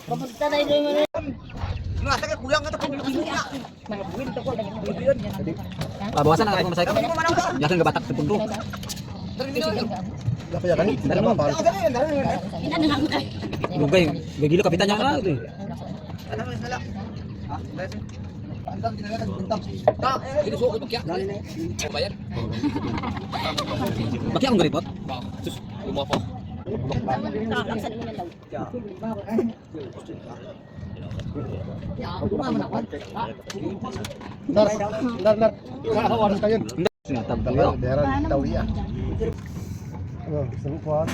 Kamusta na yun? Nasa ka kulang ka pag Mga buwin to ko. Bawasan na ako masay. Yakin gabatak sa punto. Dapat yan. Dala mo pa. Ina na lang tayo. Lugay, gagilo kapitan niya na. Ano mas nala? Ha? Andam dinala tagpuntam. Ta, dito suko bakya. Bayar. Bakit akong garipot? Sus, lumapo. Laksan mo na lang. Dar. Kawan kayo. Sinatab ko Tagal, yun. deran tawiya. Oh, seru kuat.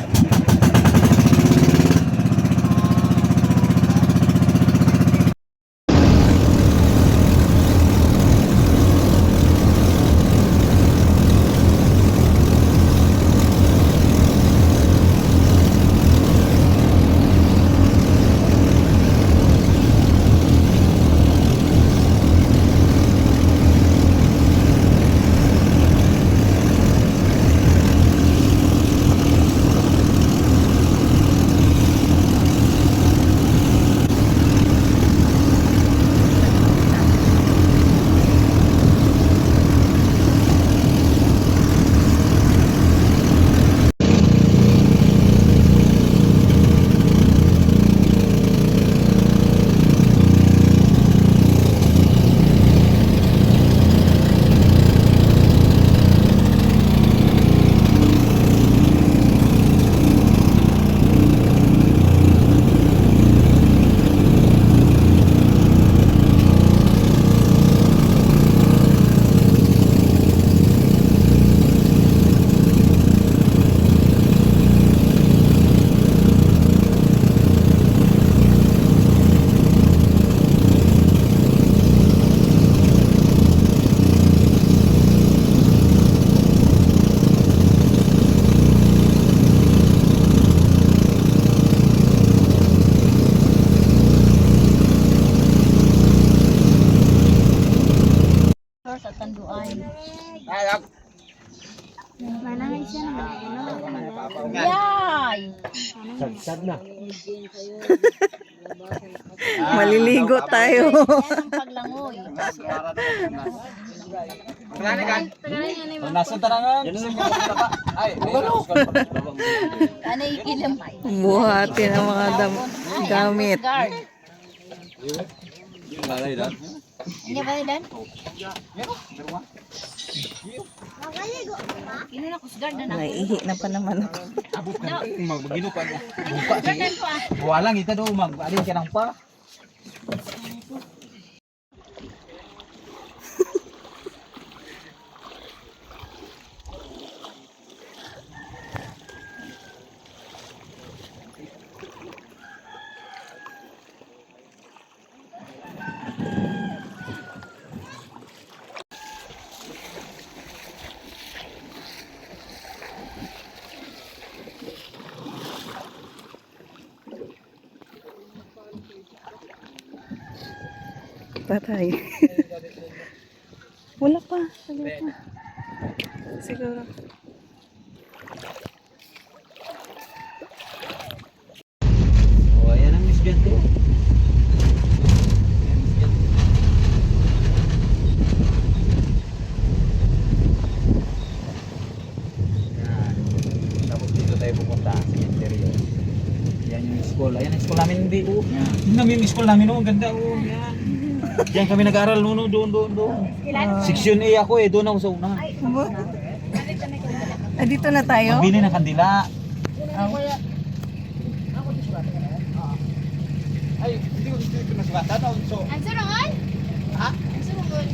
Sa tanduan. Ayak. Manangay siya na. Yay! Sad na. Maliligo tayo. Yan ang paglangoy. Ngani kan? Nasa tarangan. Ay, Ano ikilim? Buhatin ang mga gamit. Ano ba yan? Ino na kusgard na na. Naihi na pa naman ako. Magino pa. Kusgardan ko ah. Walang ita do mag-alin ka nang pa. Patay. Wala pa. Siguro. Oh, ayan ang estudyante. Tapos dito tayo pupunta sa interior. Yan yung school. Ayan ang school namin hindi. Yun namin yung school namin. Ang ganda. Yan. Diyan kami nag-aaral doon. Section A ako doon ako sa una. Ah, dito na tayo? Magbili ng kandila. Ay, hindi ko dito nasugatan. Ang sunungan? Ha? Ang sunungan.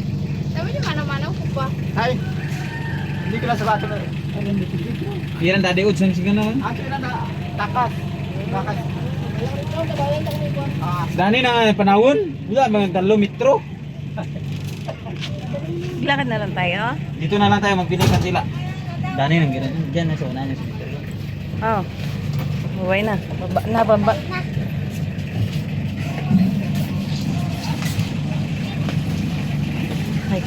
Sabi niyo mana-mana ko pa. Ay. Hindi ko nasugatan. Iyan dati ud sang sigana. Ato na takas. Takas. Dani na panahon. Wala mga 3 metro. Lakad na lang tayo? Dito na lang tayo magbili ng kandila. Dani nang gina diyan na sa una niya. Oh. Buhay na. Baba. Ay.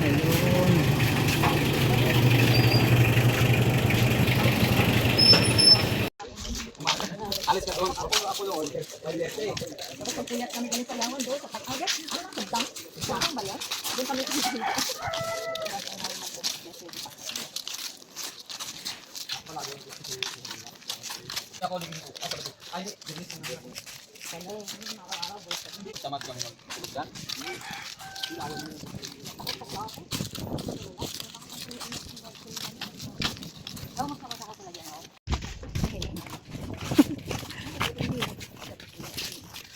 Ayun. Pagpuyat kami kami sa langon doon, sa pag-agat. Ano ang sabdang? Saan ba yan? Doon kami kami. Tamat kami mag-ulan.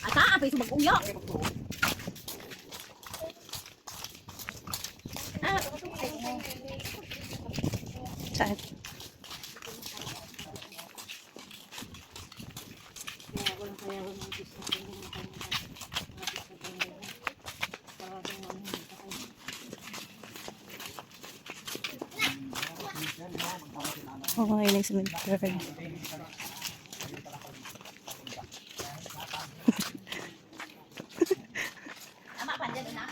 Ata, apa yung mag-uya? Saan? Oo, ngayon ang cemetery. Tama pa dyan na.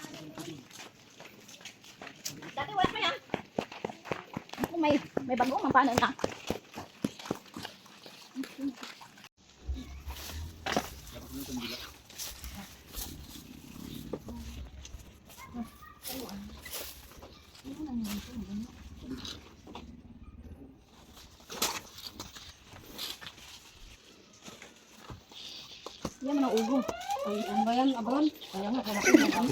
Dati wala pa yan. Kung may bago, paano na? Yan na ugo. Ay, ano ba yan, abron? Kaya nga, kaya nga.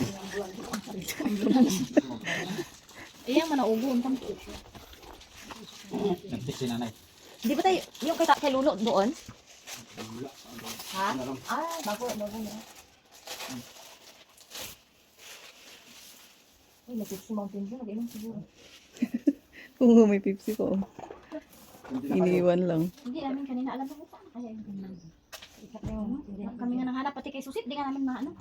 Ayan, manaugo. Nagtik si nanay. Di ba tayo, yung kay Lulo doon? Ha? Ah, bago na. Ay, nag-Pepsi Mountain Dew, nag-inom siguro. Kung may Pepsi ko. Iniwan lang. Hindi namin kanina alam ko saan kaya yung ganun. Kami nga nanghanap, pati kay Susit, di nga namin mahanap.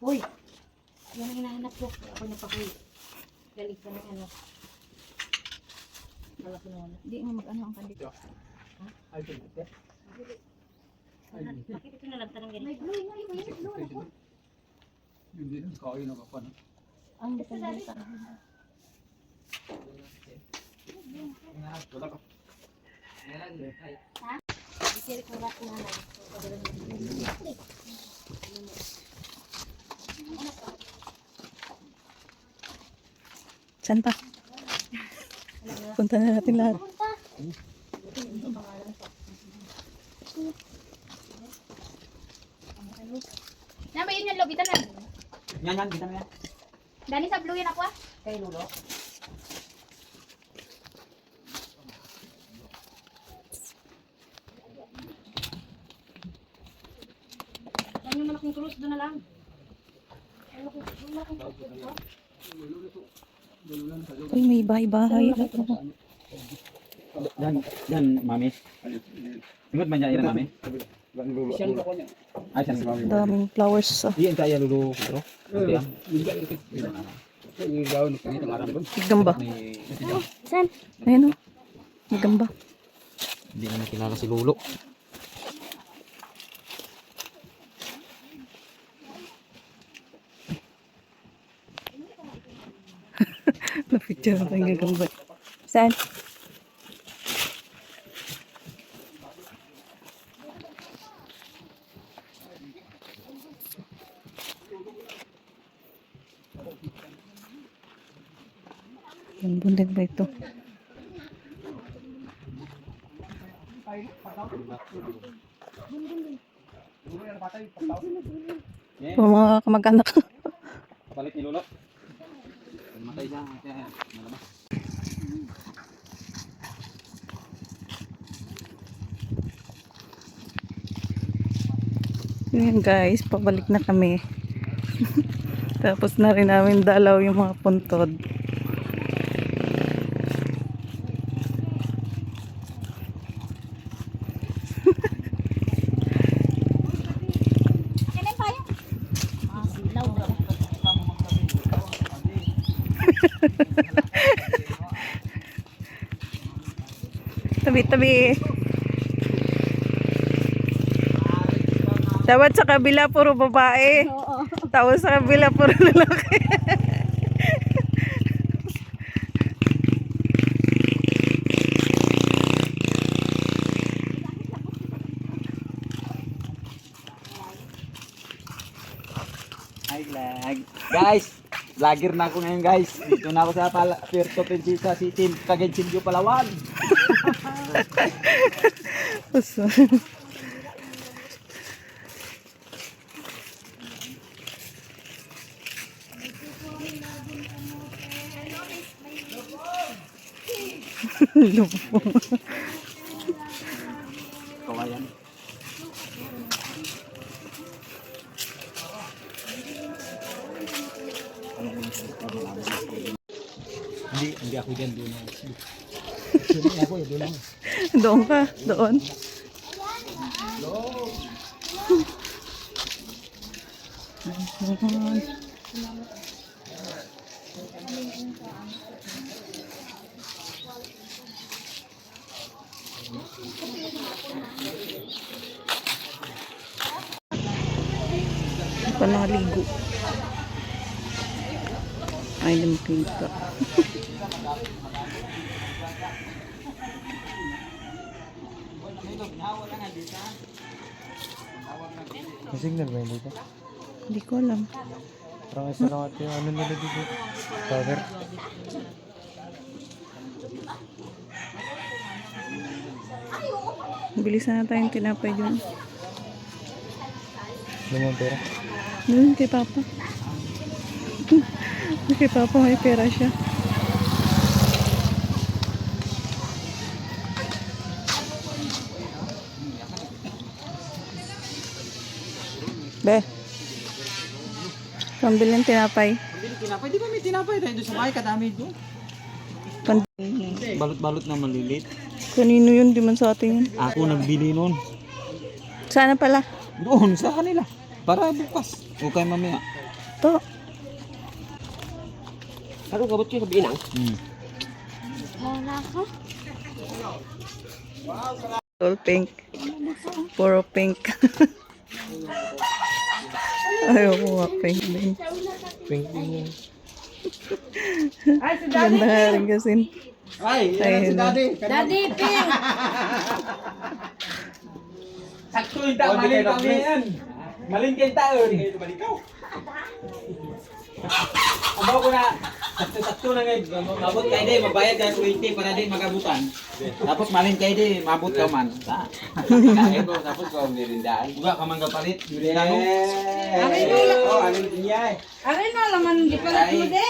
Uy! Yan ang hinahanap ko. Ako napakuwi. Galit ka ng ano. Wala ko na wala. Hindi nga mag-ano ang kandito. Bakit ito nalagta ng ganito? May glue nga yun. May glue ako. Hindi rin kaya na pa na. Ang detalye. Ha? Isirik mo lahat na lang. Saan pa? Punta na natin lahat. Nama yun yung lobitan na. Yan, kita na yan. Dani sa blue yan ako ah. Kay Lulo. Ano naman akong krus doon na lang. Uy, may bahay-bahay. Dan, mami. Ingat man dyan, mami. Ay, siya nang Daming flowers. iyan kaya lulu, bro. Gamba. Saan? Ayun o. May gamba. Hindi namin kilala si Lulo. Na-picture ako yung gamba. Saan? Yung bundad ba ito? Yung mga kamag-anak. Balik ni Lulo. Matay siya. Malabas. Yun guys, pabalik na kami. Tapos na rin namin dalaw yung mga puntod. Kailan tayo? Silaw bro. Tabi-tabi. Dapat sa kabila puro babae. Oo. Tapos sa kabila puro lalaki. Guys, vlogger na ako ngayon guys. Dito na ako sa Puerto Princesa City, Cagayan Palawan. Basta. Lupo. Kawayan. Hindi ako dyan doon. Ako doon lang. Doon ka, doon. Hindi pa nakaligo. Ay, hindi makita. May signal ba yun dito? Hindi ko alam. Parang isa lang ito yung ano nila dito. Tower. Bilisan na tayong tinapay dyan. Ano mo ang pera? Doon kay Papa. Kay Papa may pera siya. Be. Pambilin tinapay. Tinapay, di ba may tinapay tayo doon sa bahay? Kadami doon. Balot-balot na malilit. Kanino yun? Di man sa atin yun. Ako nagbili noon. Sana pala. Doon sa kanila. Para bukas. O kay mamaya. To. Ano gabot yun sa binang? All pink. Puro pink. Ayoko nga pink din. Pink din yun. Ganda nga rin kasi. Ay, Ayun na. Daddy, pink! Sakto yung tao, malin kami yan. Malin kayo taon. Aba ko na, sakto na ngayon. Mabot kayo din, mabayad ka 20 para din magabutan. Tapos malin kayo din, mabot ka man. Tapos ko mirindaan. Buka ka man kapalit. Aray mo lang. Oh, alin niya eh. Aray mo laman, di pala mo de.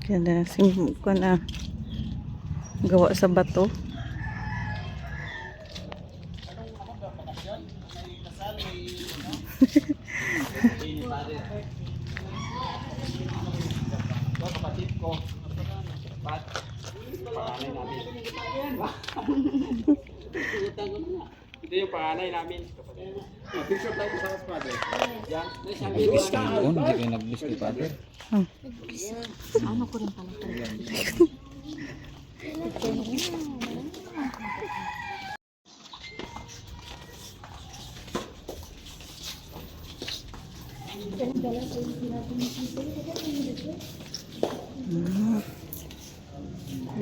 Kaya simple ko na gawa sa bato. Ito yung panganay namin. Picture tayo sa father. Yan. Hindi kayo nag-bless kay father. Ano ko rin pala ito?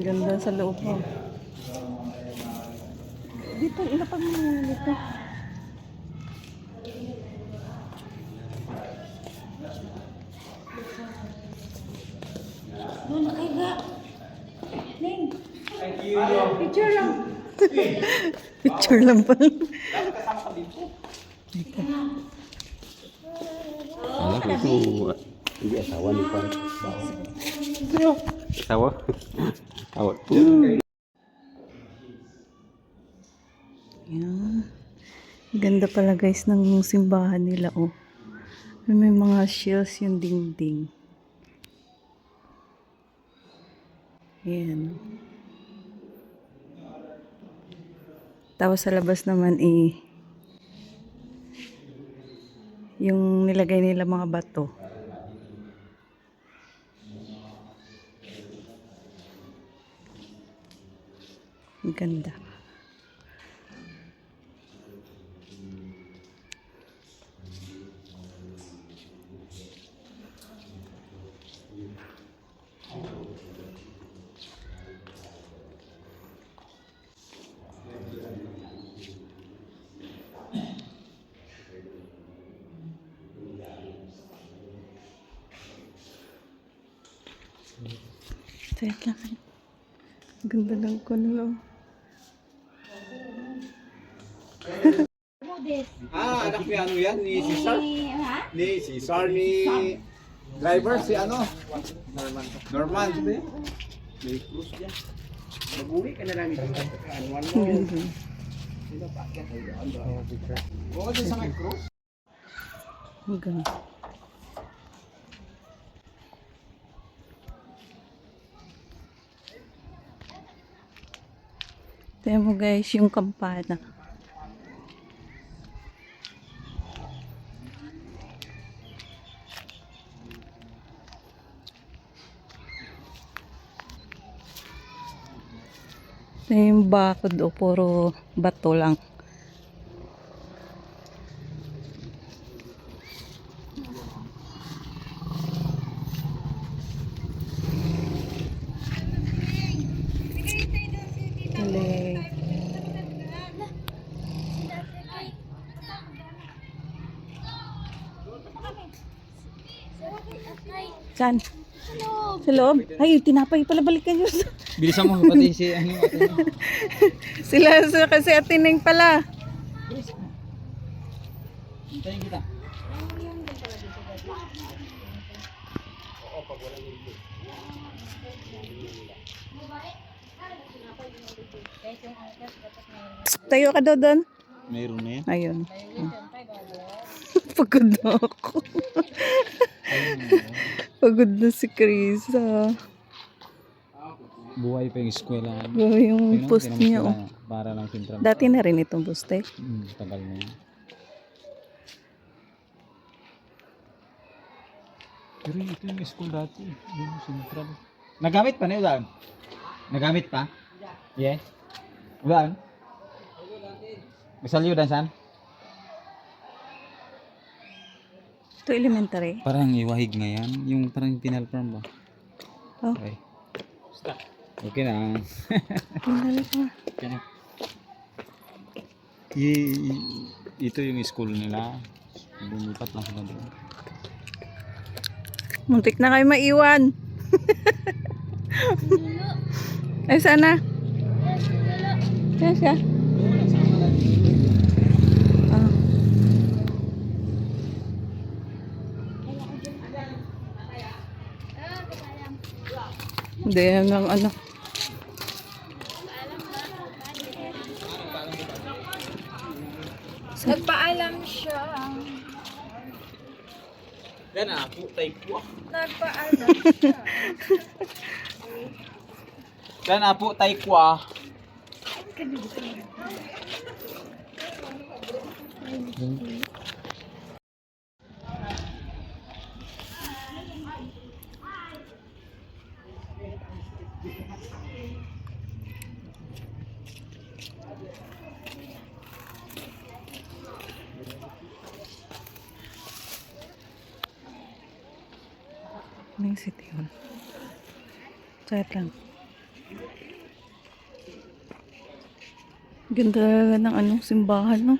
Ganda sa loob mo. Dito, ilapag mo na dito. Doon na kayo ga. Ning. Picture lang. Picture lang pala. Alam ko itu hindi asawa ni Pan. Asawa? Awat. Yan. Ganda pala guys ng simbahan nila oh. May mga shells yung dingding. Yan. Tapos sa labas naman yung nilagay nila mga bato. Ang ganda. Wait lang. Ganda ng kuno. Anak ni ano yan? Ni Cesar? Ha? Ni Cesar, ni driver, si ano? Norman. May cruise dyan. Mag-uwi ka na lang ito. Anuan mo. Bukod din sa may cruise. Ang ganda. Tignan mo guys, yung kampana. Ito yung bakod o puro bato lang. Galing. Saan? Sa loob? Ay, tinapay pala, balikan nyo. Bilisan mo pati si ano ate. Sila kasi atineng pala. Tayo kita. Tayo ka daw doon. Mayroon na yan. Ayun. Pagod na ako. Pagod na si Chris. Buhay pa yung eskwela. Yung post niya. Oh. Para lang sintram. Dati na rin itong poste. Tagal na yan. Pero ito yung school dati. Yung sintram. Nagamit pa na yun, Ulan? Nagamit pa? Yeah. Ulan? Masalyo dan saan? Ito elementary. Parang iwahig nga yan. Yung parang pinalpram ba? Oh. Okay. Okay na. Pinali pa. Okay na. Ito yung school nila. Lumipat lang sila doon. Muntik na kayo maiwan. Ay, sana. Yan siya. Ah. Hindi, hanggang ano. Nagpaalam siya. Yan na, putay po. Nagpaalam siya. Yan na, putay po. Ano yung city hall? Chat lang. Ganda ng anong simbahan, no?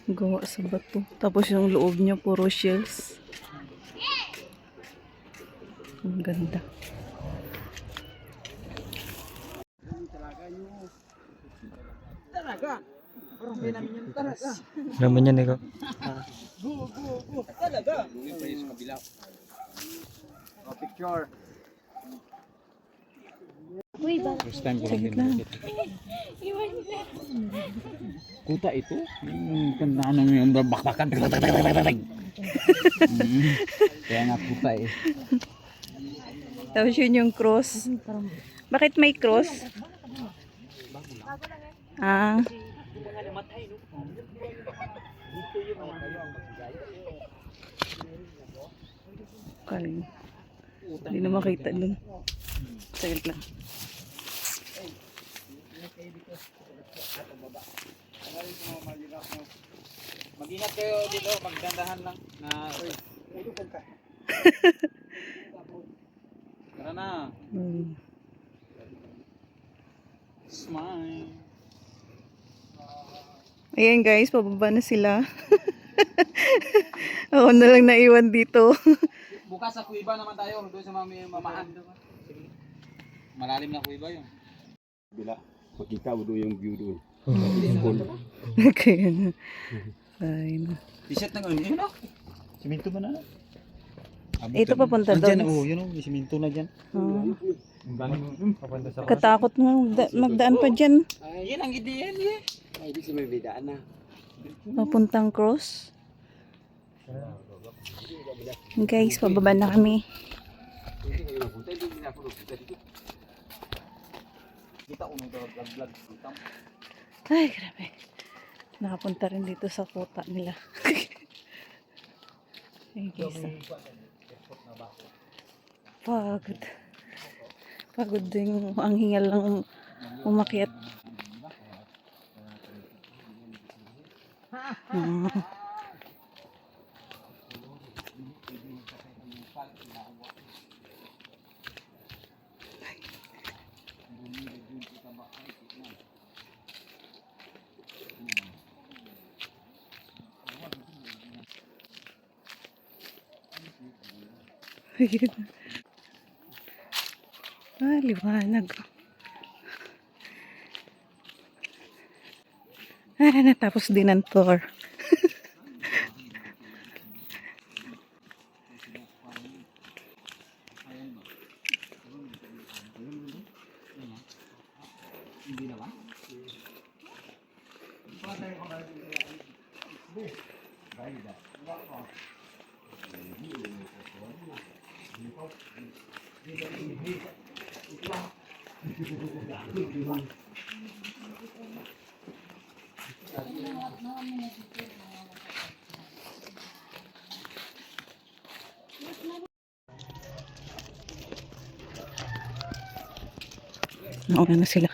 Gawa sa bato. Tapos yung loob niya puro shells. Ang ganda. Naman yan ikaw. Picture. Uy, ba? First time ko lang Sige din lang. nakita. Kuta ito? Yung tandaan namin yung bakbakan. Kaya nga kuta eh. Tapos yun yung cross. Bakit may cross? Ah. Kaling. Hindi na makita dun. Saglit lang. Mag-ingat kayo dito, magdandahan lang na tara na. Smile. Ayan guys, pababa na sila. Ako na lang naiwan dito. bukas sa kuiba naman tayo doon sa mami mamaan. Sige. Malalim na kuiba yun. Bila makita mo doon yung view doon. Kaya nga. Ay, no. T-shirt ng ano yun, siminto ba na? Ito papunta doon. Oo, yun may siminto na dyan. Oh. Papunta sa Katakot mo magdaan pa dyan. yan ang ideal eh. Ay, di sa may bidaan na. Papuntang cross. Guys, pababa na kami. Kita ko nung vlog. Ay, grabe. Nakapunta rin dito sa kuta nila. Ay, guys. Pagod. Pagod din. Ang hingal lang umakyat. Ah, liwanag. Ah, natapos din ang tour. Nauna na sila.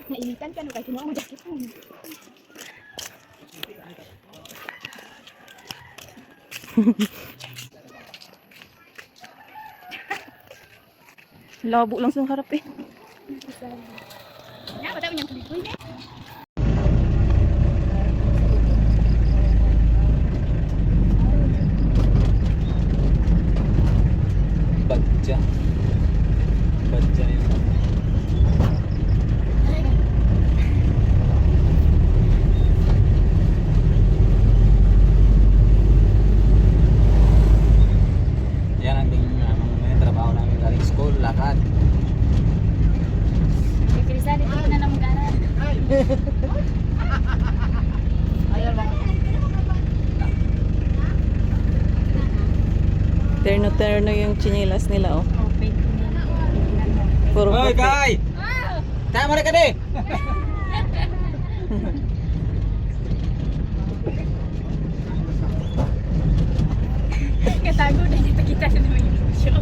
Nainitan ka no kasi mo ang jacket mo. Labo lang sa harap eh. Ya, patay mo niyang kulikoy na. Badja. Badja yun. Yan ang may trabaho namin galing school, lakad. Krisa dito na nang ganan. Terno-terno yung chinilas nila oh. Puro Hoy, puti. Kai! Tama na ka din! Katago na kita sa naman yung show.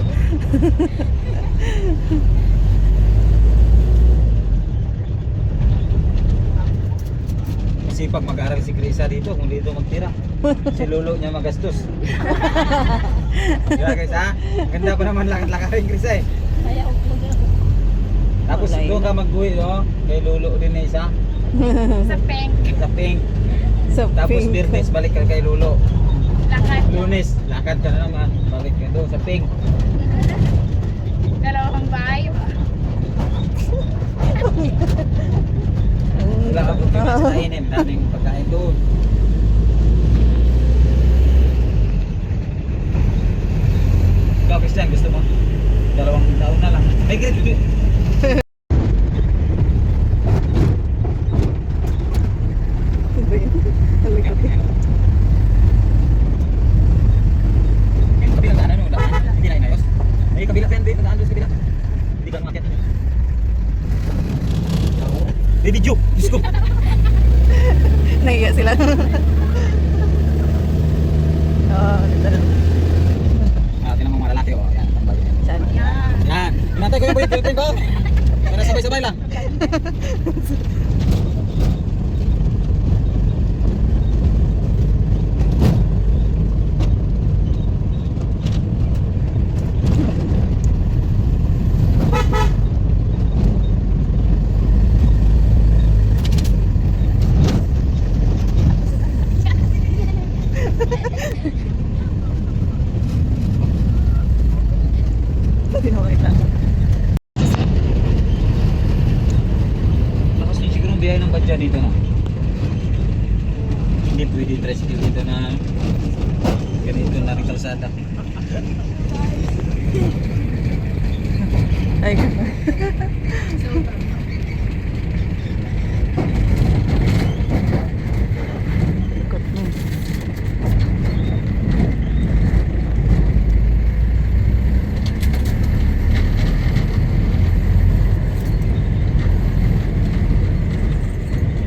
Masipag mag-aaral si Krisa dito kung dito magtira. Si Lolo niya magastos. Diba guys ha? Ganda pa naman lakad-lakarin Krisa eh. Kaya upo na. Tapos Wala doon ka mag-uwi no? Kay Lolo din na isa. Sa pink. Sa pink. Sa Tapos pink. Birnes balik ka kay Lolo. Lakad. Lunes, lakad ka na naman. Balik ka doon sa pink. Dalawang bahay. Wala ka buti na sa kainin. Daming pagkain doon. Ikaw Christian, gusto mo? 2 taon na lang. Ay, grade. Kabilang daanan mo, hindi na inayos. May kabila pa yan, daan doon sa kabila. Hindi ka umakyat. May video, Diyos ko. Nahiya sila. pwede tricycle dito na ganito na rin kalsada. Ay, ikot mo.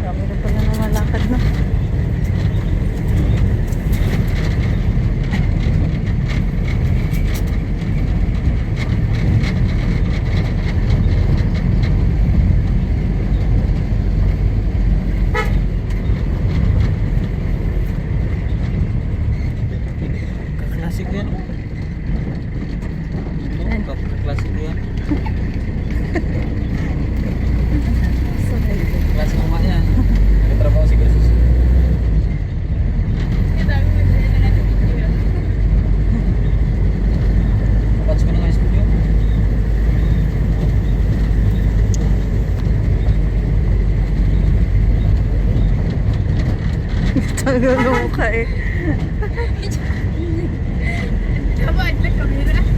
Dami na pala na malakad na. Kaklasik yan. Kaklasik yan. Klasik ko nga yan. Nagtrabaho si Grasus. Kapats ko na nga yung studio. Tagal na mukha eh. Tama, kamera.